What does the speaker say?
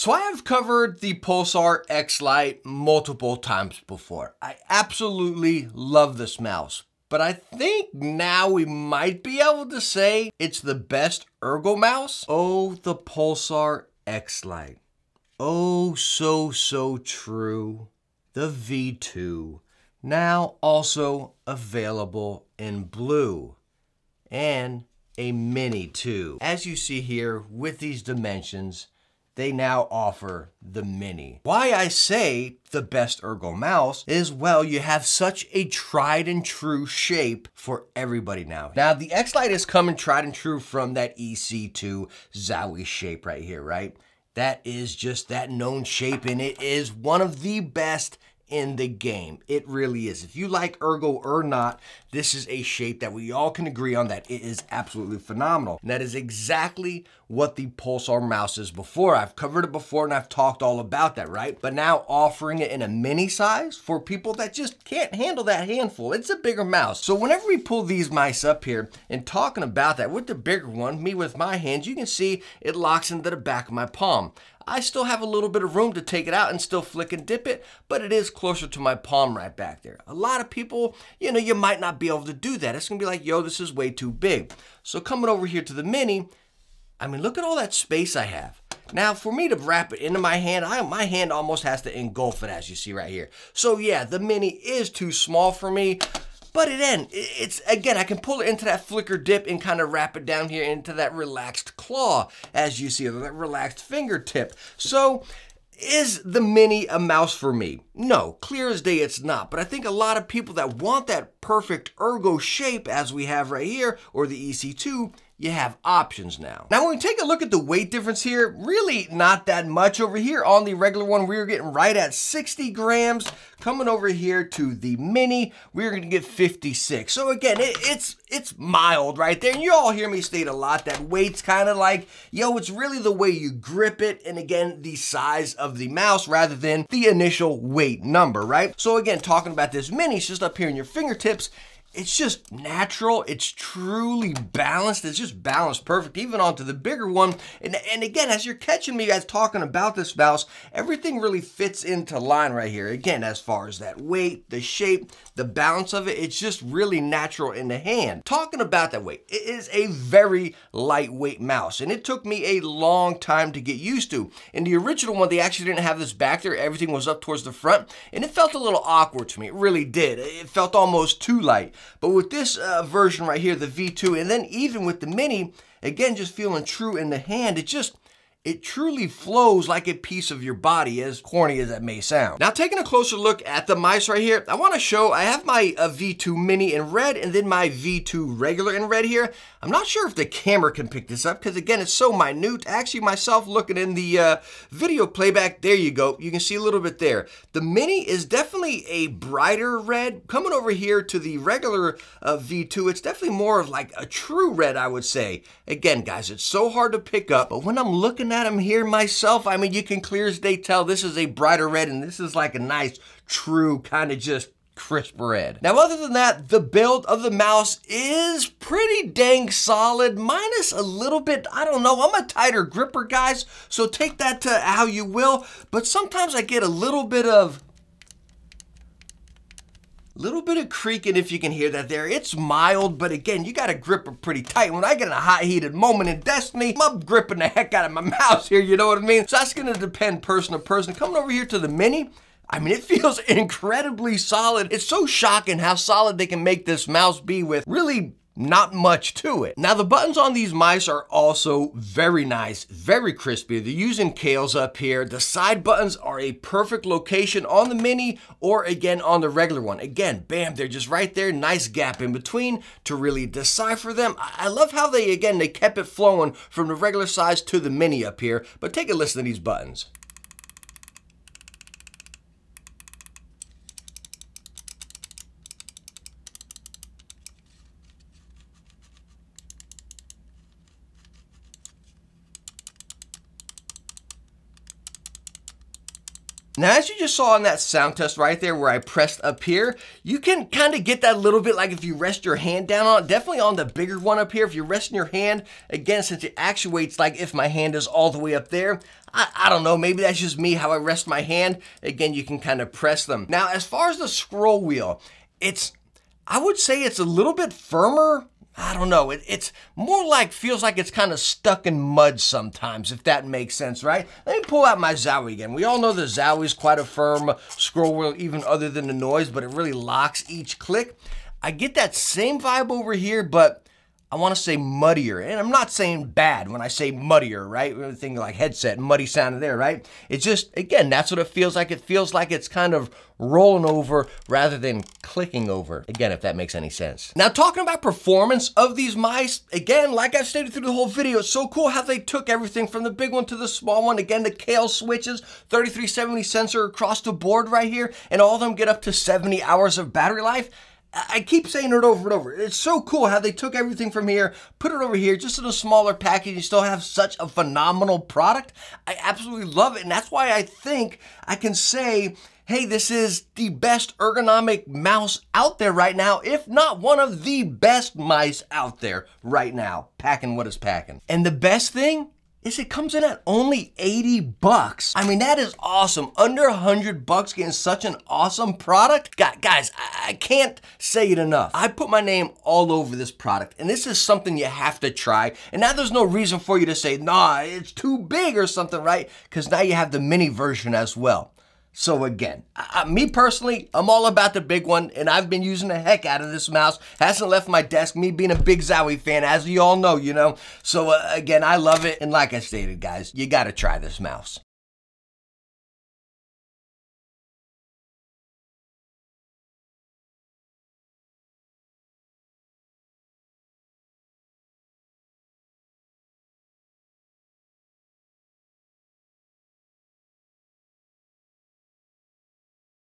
So I have covered the Pulsar Xlite multiple times before. I absolutely love this mouse, but I think now we might be able to say it's the best ergo mouse. Oh, the Pulsar Xlite. Oh, so true. The V2, now also available in blue, and a mini too. As you see here with these dimensions, they now offer the mini. Why I say the best ergo mouse is, well, you have such a tried and true shape for everybody now. Now the Xlite is coming tried and true from that EC2 Zowie shape right here, right? That is just that known shape, and it is one of the best in the game. It really is. If you like ergo or not, this is a shape that we all can agree on that it is absolutely phenomenal. And that is exactly what the Pulsar mouse is before. I've covered it before and I've talked all about that, right? But now offering it in a mini size for people that just can't handle that handful. It's a bigger mouse. So whenever we pull these mice up here and talking about that with the bigger one, me with my hands, you can see it locks into the back of my palm. I still have a little bit of room to take it out and still flick and dip it, but it is closer to my palm right back there. A lot of people, you might not be able to do that. It's gonna be like, yo, this is way too big. So coming over here to the mini, I mean, look at all that space I have. Now, for me to wrap it into my hand, my hand almost has to engulf it, as you see right here. So yeah, the mini is too small for me. But again, I can pull it into that flicker dip and kind of wrap it down here into that relaxed claw, as you see, that relaxed fingertip. So is the mini a mouse for me? No, clear as day it's not. But I think a lot of people that want that perfect ergo shape as we have right here, or the EC2, you have options now. Now, when we take a look at the weight difference here, really not that much. Over here on the regular one, we're getting right at 60 grams. Coming over here to the mini, we're gonna get 56. So again, it's mild right there. And you all hear me state a lot that weight's kind of like, yo, it's really the way you grip it, and again, the size of the mouse rather than the initial weight number, right? So again, talking about this mini, it's just up here in your fingertips. It's just natural. It's truly balanced. It's just balanced perfect, even onto the bigger one. And again, as you're catching me guys talking about this mouse, everything really fits into line right here. Again, as far as that weight, the shape, the balance of it, it's just really natural in the hand. Talking about that weight, it is a very lightweight mouse, and it took me a long time to get used to. In the original one, they actually didn't have this back there. Everything was up towards the front, and it felt a little awkward to me. It really did. It felt almost too light. But with this version right here, the V2, and then even with the mini, again, just feeling true in the hand, it truly flows like a piece of your body, as corny as that may sound. Now, taking a closer look at the mice right here, I want to show, I have my V2 mini in red and then my V2 regular in red here. I'm not sure if the camera can pick this up because, again, it's so minute. Actually, myself looking in the video playback, there you go. You can see a little bit there. The mini is definitely a brighter red. Coming over here to the regular V2, it's definitely more of like a true red, I would say. Again, guys, it's so hard to pick up, but when I'm looking at them here myself, I mean, you can clear as day tell this is a brighter red and this is like a nice, true, kind of just crisp red. Now, other than that, the build of the mouse is pretty dang solid, minus a little bit, I don't know, I'm a tighter gripper, guys, so take that to how you will, but sometimes I get a little bit of creaking, if you can hear that there. It's mild, but again, you gotta grip it pretty tight. When I get in a hot heated moment in Destiny, I'm gripping the heck out of my mouse here, you know what I mean? So that's gonna depend person to person. Coming over here to the mini, I mean, it feels incredibly solid. It's so shocking how solid they can make this mouse be with really not much to it. Now, the buttons on these mice are also very nice, very crispy. They're using Kales up here. The side buttons are a perfect location on the mini or again on the regular one. Again, bam, they're just right there. Nice gap in between to really decipher them. I love how they kept it flowing from the regular size to the mini up here. But take a listen to these buttons. Now, as you just saw on that sound test right there where I pressed up here, you can kind of get that a little bit like if you rest your hand down on it, definitely on the bigger one up here. If you're resting your hand, again, since it actuates like if my hand is all the way up there, I don't know, maybe that's just me, how I rest my hand. Again, you can kind of press them. Now, as far as the scroll wheel, I would say it's a little bit firmer. I don't know, it's more like, feels like it's kind of stuck in mud sometimes, if that makes sense, right? Let me pull out my Zowie again. We all know the Zowie is quite a firm scroll wheel, even other than the noise, but it really locks each click. I get that same vibe over here, but I want to say muddier, and I'm not saying bad when I say muddier, right? We're thinking like headset, muddy sound there, right? It's just, again, that's what it feels like. It feels like it's kind of rolling over rather than clicking over. Again, if that makes any sense. Now, talking about performance of these mice, again, like I've stated through the whole video, it's so cool how they took everything from the big one to the small one. Again, the Kale switches, 3370 sensor across the board right here, and all of them get up to 70 hours of battery life. I keep saying it over and over. It's so cool how they took everything from here, put it over here, just in a smaller package. You still have such a phenomenal product. I absolutely love it. And that's why I think I can say, hey, this is the best ergonomic mouse out there right now, if not one of the best mice out there right now, packing what is packing. And the best thing is it comes in at only 80 bucks. I mean, that is awesome. Under 100 bucks getting such an awesome product. Guys, I can't say it enough. I put my name all over this product, and this is something you have to try. And now there's no reason for you to say, nah, it's too big or something, right? Because now you have the mini version as well. So again, me personally, I'm all about the big one, and I've been using the heck out of this mouse. Hasn't left my desk, me being a big Zowie fan, as you all know, you know. So again, I love it, and like I stated, guys, you gotta try this mouse.